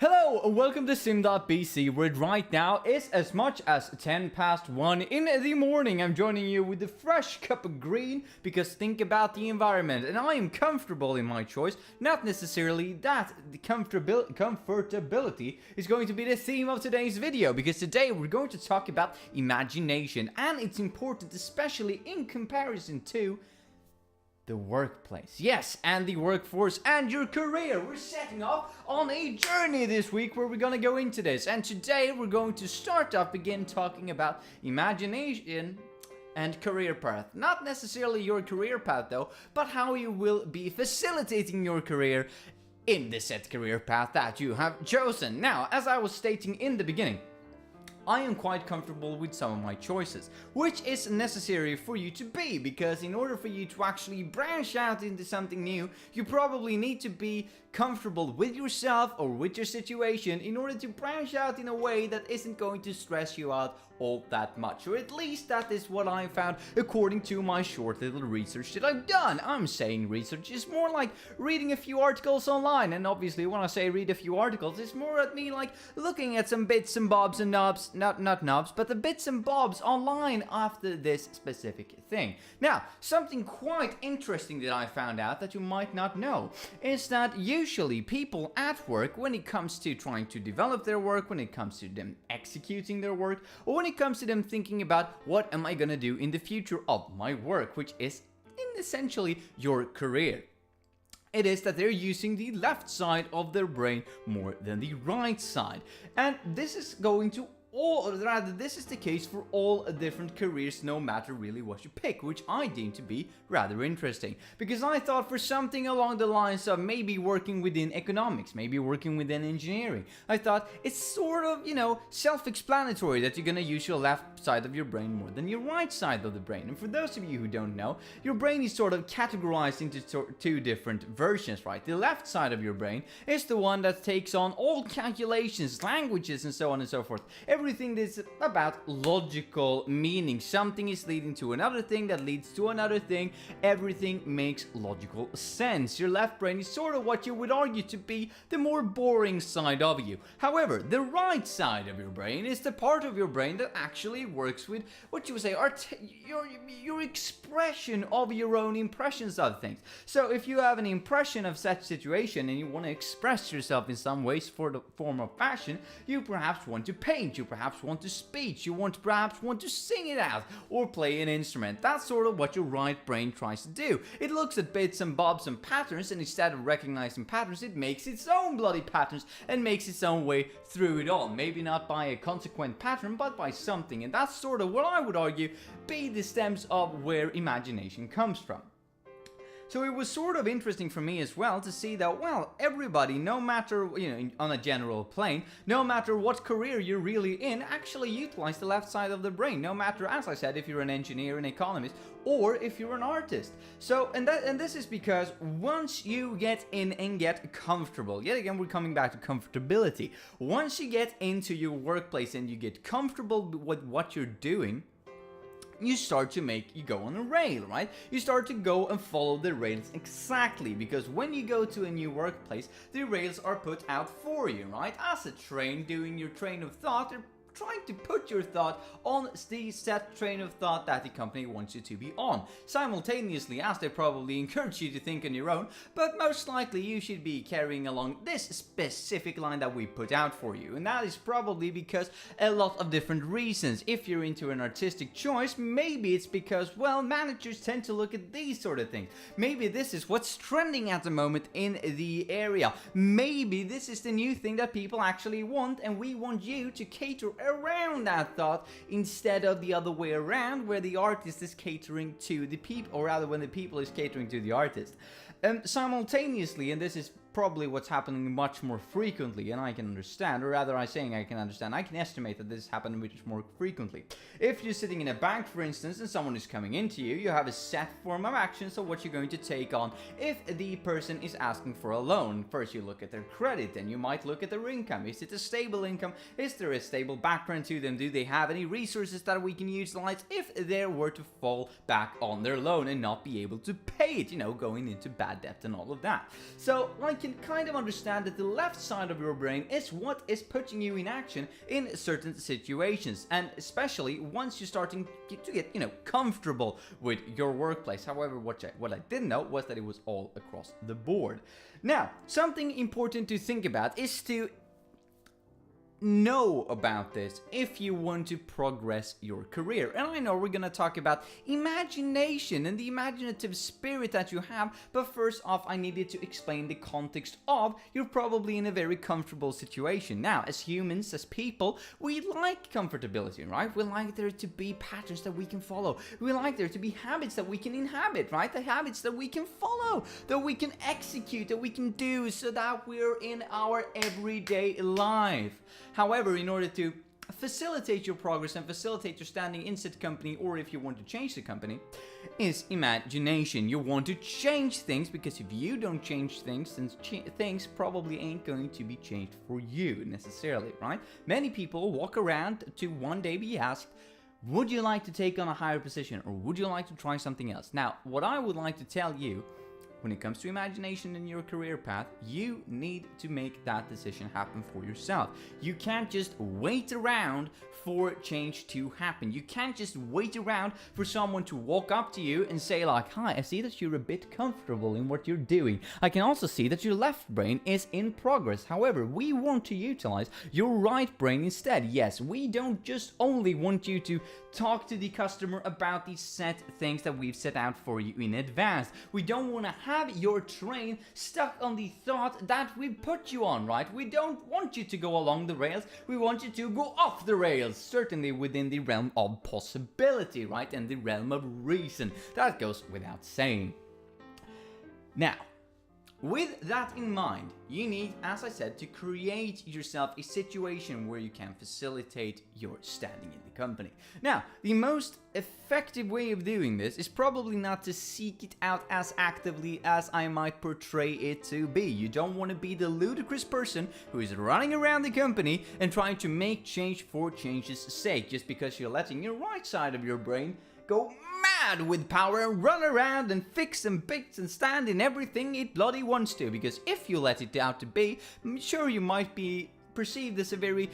Hello and welcome to Sim.bc, where right now is as much as 10 past 1 in the morning. I'm joining you with a fresh cup of green because think about the environment, and I am comfortable in my choice, not necessarily that the comfortability is going to be the theme of today's video, because today we're going to talk about imagination, and it's important especially in comparison to the workplace. Yes, and the workforce and your career. We're setting off on a journey this week where we're gonna go into this. And today we're going to start off again talking about imagination and career path. Not necessarily your career path though, but how you will be facilitating your career in the set career path that you have chosen. Now, as I was stating in the beginning, I am quite comfortable with some of my choices, which is necessary for you to be, because in order for you to actually branch out into something new, you probably need to be comfortable with yourself or with your situation in order to branch out in a way that isn't going to stress you out all that much. Or at least that is what I found according to my short little research that I've done. I'm saying research is more like reading a few articles online, and obviously when I say read a few articles, it's more at me like looking at some bits and bobs and knobs, not knobs, but the bits and bobs online after this specific thing. Now, something quite interesting that I found out that you might not know is that usually people at work, when it comes to trying to develop their work, when it comes to them executing their work, or when it comes to them thinking about what am I gonna do in the future of my work, which is essentially your career, it is that they're using the left side of their brain more than the right side. And this is going to this is the case for all different careers, no matter really what you pick, which I deem to be rather interesting. Because I thought for something along the lines of maybe working within economics, maybe working within engineering, I thought it's sort of, self-explanatory that you're gonna use your left side of your brain more than your right side of the brain. And for those of you who don't know, your brain is sort of categorized into two different versions, right? The left side of your brain is the one that takes on all calculations, languages, and so on and so forth. Everything that's about logical meaning. Something is leading to another thing that leads to another thing. Everything makes logical sense. Your left brain is sort of what you would argue to be the more boring side of you. However, the right side of your brain is the part of your brain that actually works with what you would say your expression of your own impressions of things. So if you have an impression of such situation and you want to express yourself in some ways for the form of fashion, you perhaps want to paint, you perhaps want to speak, you perhaps want to sing it out or play an instrument. That's sort of what your right brain tries to do. It looks at bits and bobs and patterns, and instead of recognizing patterns, it makes its own bloody patterns and makes its own way through it all. Maybe not by a consequent pattern, but by something. And that's sort of what I would argue be the stems of where imagination comes from. So it was sort of interesting for me as well to see that, well, everybody, no matter, on a general plane, no matter what career you're really in, actually utilize the left side of the brain, no matter, as I said, if you're an engineer, an economist, or if you're an artist. So, and this is because once you get in and get comfortable, yet again, we're coming back to comfortability. Once you get into your workplace and you get comfortable with what you're doing, you start to go on a rail, right? You start to go and follow the rails exactly, because when you go to a new workplace, the rails are put out for you, right? As a train doing your train of thought, they're trying to put your thought on the set train of thought that the company wants you to be on, simultaneously as they probably encourage you to think on your own, but most likely you should be carrying along this specific line that we put out for you. And that is probably because a lot of different reasons. If you're into an artistic choice, maybe it's because, well, managers tend to look at these sort of things. Maybe this is what's trending at the moment in the area. Maybe this is the new thing that people actually want, and we want you to cater around that thought instead of the other way around, where the artist is catering to the people, or rather when the people is catering to the artist. Simultaneously, and this is probably what's happening much more frequently, and I can understand, or rather I can estimate that this happens much more frequently. If you're sitting in a bank, for instance, and someone is coming into you, you have a set form of actions of what you're going to take on if the person is asking for a loan. First you look at their credit, and you might look at their income. Is it a stable income? Is there a stable background to them? Do they have any resources that we can utilize if they were to fall back on their loan and not be able to pay it, going into bad debt and all of that. So, like can kind of understand that the left side of your brain is what is putting you in action in certain situations, and especially once you're starting to get, comfortable with your workplace. However, what I didn't know was that it was all across the board. Now, something important to think about is to know about this if you want to progress your career. And I know we're gonna talk about imagination and the imaginative spirit that you have, but first off, I needed to explain the context of you're probably in a very comfortable situation. Now, as humans, as people, we like comfortability, right? We like there to be patterns that we can follow. We like there to be habits that we can inhabit, right? The habits that we can follow, that we can execute, that we can do, so that we're in our everyday life. However, in order to facilitate your progress and facilitate your standing in said company, or if you want to change the company, is imagination. You want to change things, because if you don't change things, then things probably ain't going to be changed for you necessarily, right? Many people walk around to one day be asked, would you like to take on a higher position, or would you like to try something else? Now, what I would like to tell you, when it comes to imagination in your career path, you need to make that decision happen for yourself. You can't just wait around for change to happen. You can't just wait around for someone to walk up to you and say like, hi, I see that you're a bit comfortable in what you're doing. I can also see that your left brain is in progress. However, we want to utilize your right brain instead. Yes, we don't just only want you to talk to the customer about these set things that we've set out for you in advance. We don't want to have your train stuck on the thought that we put you on, right? We don't want you to go along the rails. We want you to go off the rails, certainly within the realm of possibility, right? And the realm of reason. That goes without saying. Now, with that in mind, you need, as I said, to create yourself a situation where you can facilitate your standing in the company. Now, the most effective way of doing this is probably not to seek it out as actively as I might portray it to be. You don't want to be the ludicrous person who is running around the company and trying to make change for change's sake, just because you're letting your right side of your brain go mad with power and run around and fix and fix and stand in everything it bloody wants to. Because if you let it out to be, I'm sure you might be perceived as a very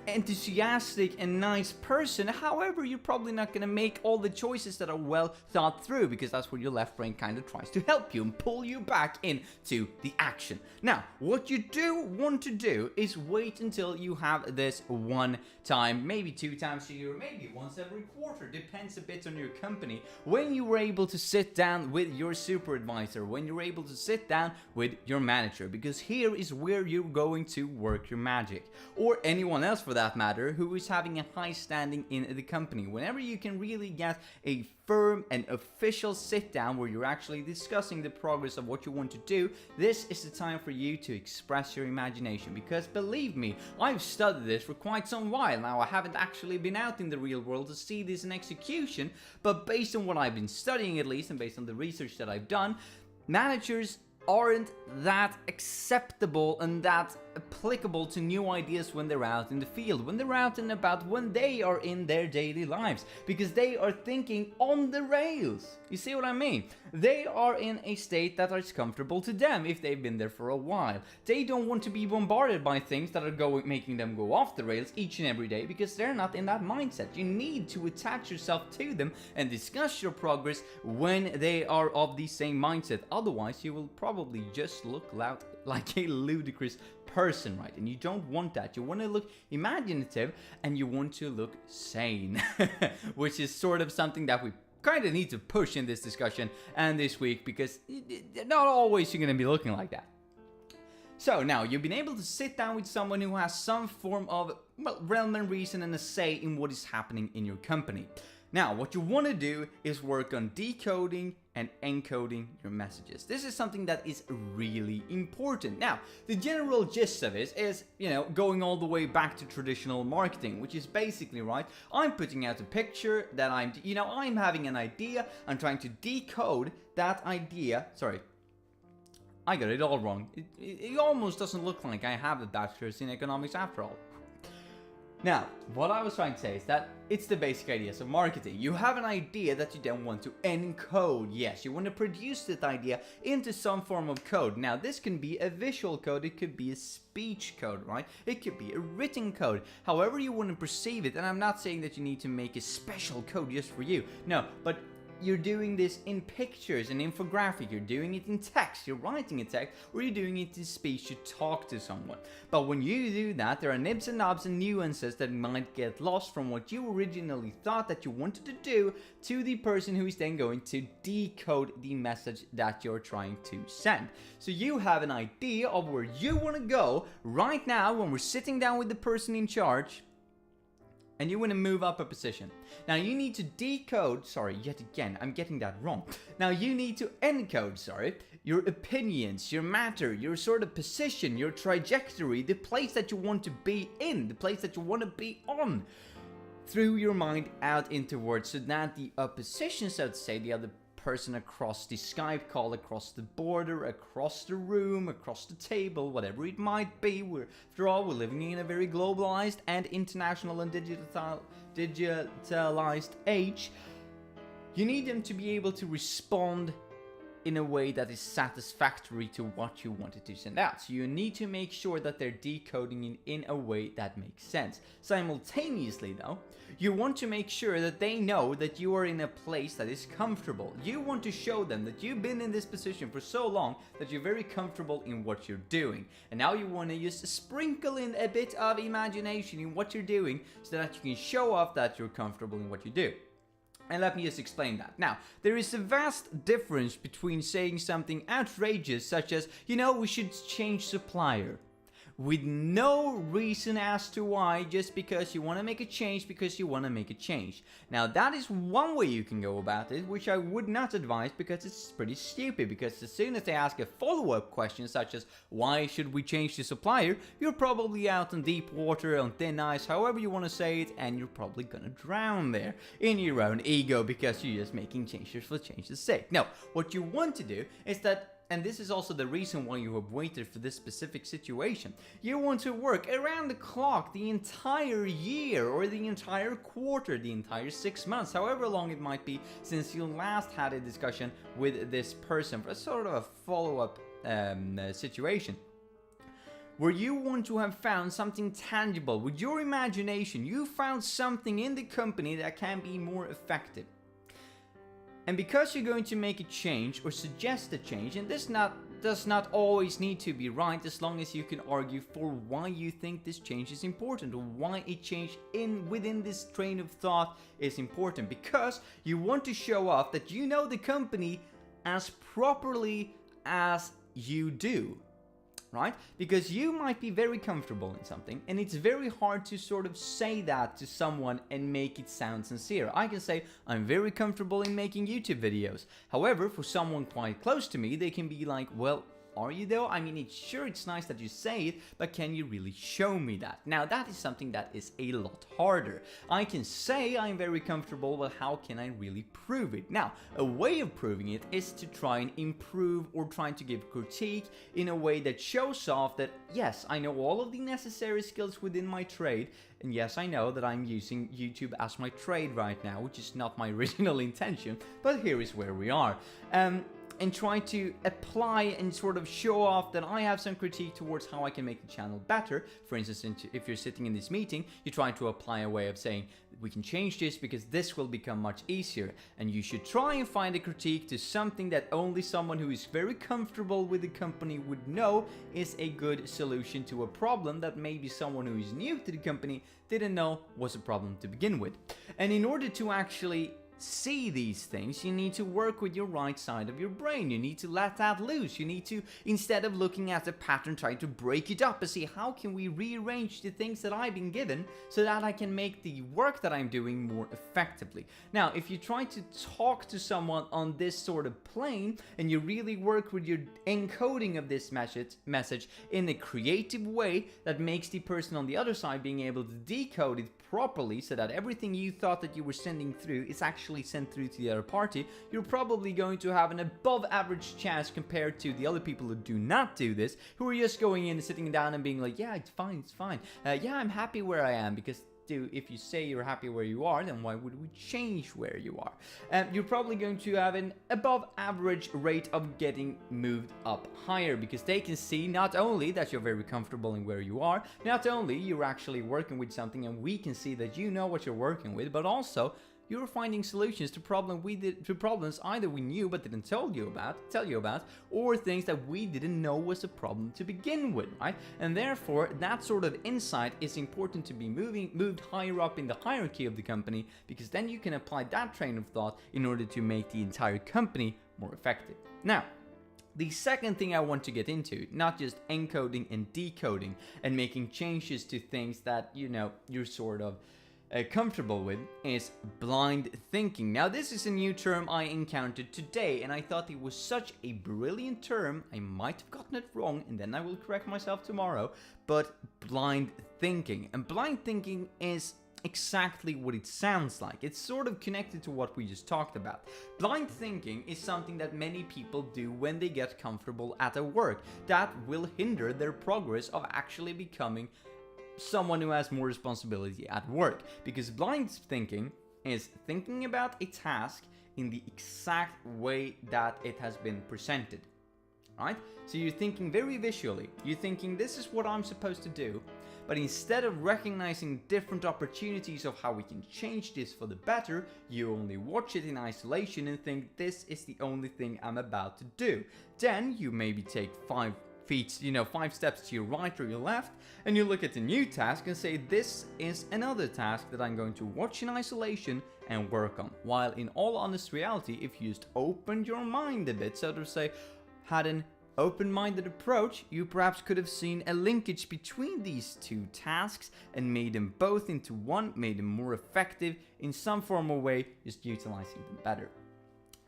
enthusiastic and nice person. However, you're probably not going to make all the choices that are well thought through, because that's where your left brain kind of tries to help you and pull you back into the action. Now, what you do want to do is wait until you have this one time, maybe 2 times a year, maybe once every quarter, depends a bit on your company, when you were able to sit down with your supervisor, when you're able to sit down with your manager, because here is where you're going to work your magic, or anyone else for that matter who is having a high standing in the company. Whenever you can really get a firm and official sit down where you're actually discussing the progress of what you want to do, this is the time for you to express your imagination. Because believe me, I've studied this for quite some while now. I haven't actually been out in the real world to see this in execution, but based on what I've been studying at least, and based on the research that I've done, managers aren't that acceptable and that applicable to new ideas when they're out in the field, when they're out and about, when they are in their daily lives, because they are thinking on the rails. You see what I mean? They are in a state that is comfortable to them if they've been there for a while. They don't want to be bombarded by things that are making them go off the rails each and every day, because they're not in that mindset. You need to attach yourself to them and discuss your progress when they are of the same mindset. Otherwise, you will probably just look like a ludicrous person, right? And you don't want that. You want to look imaginative and you want to look sane, which is sort of something that we kind of need to push in this discussion and this week, because not always you're going to be looking like that. So now you've been able to sit down with someone who has some form of, well, realm and reason and a say in what is happening in your company. Now, what you want to do is work on decoding and encoding your messages. This is something that is really important. Now, the general gist of it is, going all the way back to traditional marketing, which is basically, right, I'm putting out a picture that I'm having an idea, I'm trying to decode that idea. Sorry, I got it all wrong. It almost doesn't look like I have a bachelor's in economics after all. Now, what I was trying to say is that it's the basic ideas of marketing. You have an idea that you then want to encode. Yes, you want to produce that idea into some form of code. Now, this can be a visual code, it could be a speech code, right? It could be a written code. However you want to perceive it, and I'm not saying that you need to make a special code just for you. No, but you're doing this in pictures, an infographic, you're doing it in text, you're writing a text, or you're doing it in speech to talk to someone. But when you do that, there are nibs and knobs and nuances that might get lost from what you originally thought that you wanted to do to the person who is then going to decode the message that you're trying to send. So you have an idea of where you want to go right now when we're sitting down with the person in charge, and you want to move up a position. Now you need to decode, yet again, I'm getting that wrong. Now you need to encode, your opinions, your matter, your sort of position, your trajectory, the place that you want to be in, the place that you want to be on, through your mind out into words, so that the opposition, so to say, the other person across the Skype call, across the border, across the room, across the table, whatever it might be. After all, we're living in a very globalized and international and digitalized age. You need them to be able to respond in a way that is satisfactory to what you wanted to send out. So you need to make sure that they're decoding it in a way that makes sense. Simultaneously though, you want to make sure that they know that you are in a place that is comfortable. You want to show them that you've been in this position for so long that you're very comfortable in what you're doing. And now you want to just sprinkle in a bit of imagination in what you're doing so that you can show off that you're comfortable in what you do. And let me just explain that. Now, there is a vast difference between saying something outrageous such as, we should change supplier, with no reason as to why, just because you want to make a change because you want to make a change. Now that is one way you can go about it, which I would not advise because it's pretty stupid, because as soon as they ask a follow-up question such as why should we change the supplier, you're probably out on deep water, on thin ice, however you want to say it, and you're probably gonna drown there in your own ego because you're just making changes for change's sake. No, what you want to do is that, and this is also the reason why you have waited for this specific situation, you want to work around the clock the entire year or the entire quarter, the entire 6 months, however long it might be since you last had a discussion with this person for a sort of a follow-up situation, where you want to have found something tangible. With your imagination, you found something in the company that can be more effective. And because you're going to make a change or suggest a change, and this does not always need to be right, as long as you can argue for why you think this change is important, or why a change within this train of thought is important, because you want to show off that you know the company as properly as you do. Right? Because you might be very comfortable in something, and it's very hard to sort of say that to someone and make it sound sincere. I can say, I'm very comfortable in making YouTube videos. However, for someone quite close to me, they can be like, well, are you though? I mean, it's nice that you say it, but can you really show me that? Now, that is something that is a lot harder. I can say I'm very comfortable, but how can I really prove it? Now, a way of proving it is to try and improve or trying to give critique in a way that shows off that, yes, I know all of the necessary skills within my trade, and yes, I know that I'm using YouTube as my trade right now, which is not my original intention, but here is where we are. And try to apply and sort of show off that I have some critique towards how I can make the channel better. For instance, if you're sitting in this meeting, you try to apply a way of saying, we can change this because this will become much easier. And you should try and find a critique to something that only someone who is very comfortable with the company would know is a good solution to a problem that maybe someone who is new to the company didn't know was a problem to begin with. And in order to actually see these things, you need to work with your right side of your brain. You need to let that loose. You need to, instead of looking at the pattern, try to break it up and see how can we rearrange the things that I've been given so that I can make the work that I'm doing more effectively. Now, if you try to talk to someone on this sort of plane and you really work with your encoding of this message in a creative way that makes the person on the other side being able to decode it properly so that everything you thought that you were sending through is actually sent through to the other party, you're probably going to have an above average chance compared to the other people who do not do this, who are just going in and sitting down and being like, yeah, it's fine, yeah, I'm happy where I am, because do if you say you're happy where you are, then why would we change where you are? You're probably going to have an above average rate of getting moved up higher, because they can see not only that you're very comfortable in where you are, not only you're actually working with something and we can see that you know what you're working with, but also you're finding solutions to problems either we knew but didn't tell you about, or things that we didn't know was a problem to begin with, right? And therefore, that sort of insight is important to be moved higher up in the hierarchy of the company, because then you can apply that train of thought in order to make the entire company more effective. Now, the second thing I want to get into, not just encoding and decoding and making changes to things that, you're sort of comfortable with, is blind thinking. Now, this is a new term I encountered today, and I thought it was such a brilliant term. I might have gotten it wrong, and then I will correct myself tomorrow, but blind thinking. And blind thinking is exactly what it sounds like. It's sort of connected to what we just talked about. Blind thinking is something that many people do when they get comfortable at a work that will hinder their progress of actually becoming someone who has more responsibility at work. Because blind thinking is thinking about a task in the exact way that it has been presented. Right? So you're thinking very visually. You're thinking, this is what I'm supposed to do. But instead of recognizing different opportunities of how we can change this for the better, you only watch it in isolation and think, this is the only thing I'm about to do. Then you maybe take 5 steps to your right or your left, and you look at the new task and say, this is another task that I'm going to watch in isolation and work on. While in all honest reality, if you just opened your mind a bit, so to say, had an open-minded approach, you perhaps could have seen a linkage between these two tasks and made them both into one, made them more effective in some form or way, just utilizing them better.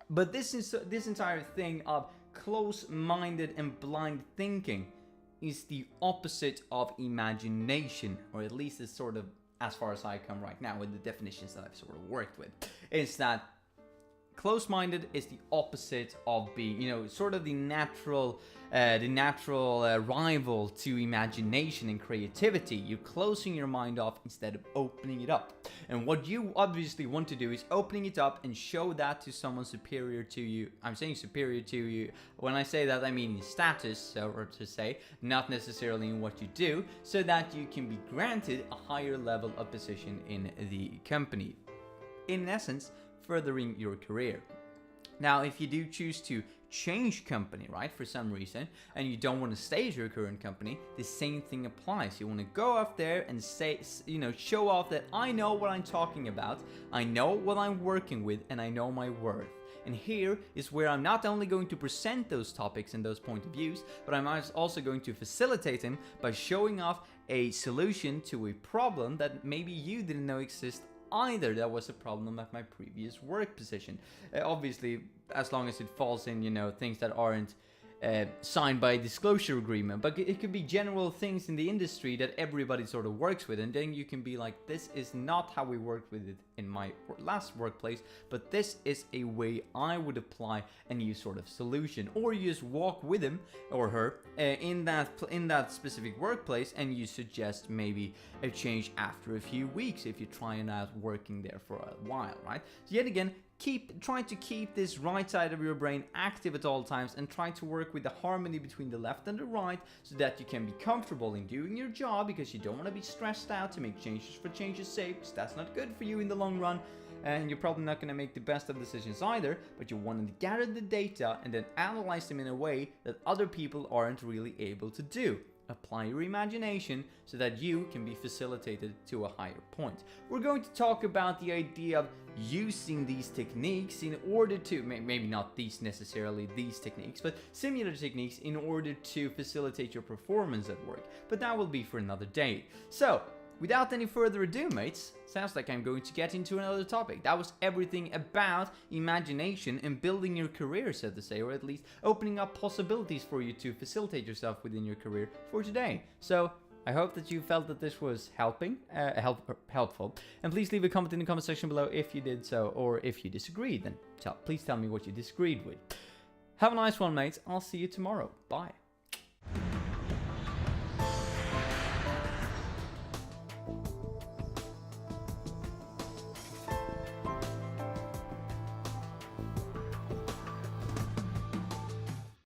But this entire thing of close-minded and blind thinking is the opposite of imagination, or at least it's sort of, as far as I come right now with the definitions that I've sort of worked with, is that close-minded is the opposite of being, sort of the natural rival to imagination and creativity. You're closing your mind off instead of opening it up. And what you obviously want to do is opening it up and show that to someone superior to you. I'm saying superior to you. When I say that, I mean in status, so to say, not necessarily in what you do, so that you can be granted a higher level of position in the company. In essence, furthering your career. Now, if you do choose to change company, right, for some reason, and you don't want to stay at your current company, the same thing applies. You want to go up there and say, show off that I know what I'm talking about, I know what I'm working with, and I know my worth. And here is where I'm not only going to present those topics and those point of views, but I'm also going to facilitate them by showing off a solution to a problem that maybe you didn't know existed either. That was a problem at my previous work position. Obviously, as long as it falls in, things that aren't signed by a disclosure agreement, but it could be general things in the industry that everybody sort of works with, and then you can be like, this is not how we worked with it in my last workplace, but this is a way I would apply a new sort of solution. Or you just walk with him or her in that specific workplace, and you suggest maybe a change after a few weeks if you're trying out working there for a while, right? So yet again, trying to keep this right side of your brain active at all times, and try to work with the harmony between the left and the right, so that you can be comfortable in doing your job, because you don't want to be stressed out to make changes for change's sake, because that's not good for you in the long run, and you're probably not going to make the best of decisions either. But you want to gather the data and then analyze them in a way that other people aren't really able to do. Apply your imagination so that you can be facilitated to a higher point. We're going to talk about the idea of using these techniques in order to, maybe not these techniques, but similar techniques in order to facilitate your performance at work. But that will be for another day. So, without any further ado, mates, sounds like I'm going to get into another topic. That was everything about imagination and building your career, so to say, or at least opening up possibilities for you to facilitate yourself within your career for today. So, I hope that you felt that this was helpful. And please leave a comment in the comment section below if you did so, or if you disagreed, then please tell me what you disagreed with. Have a nice one, mates. I'll see you tomorrow. Bye.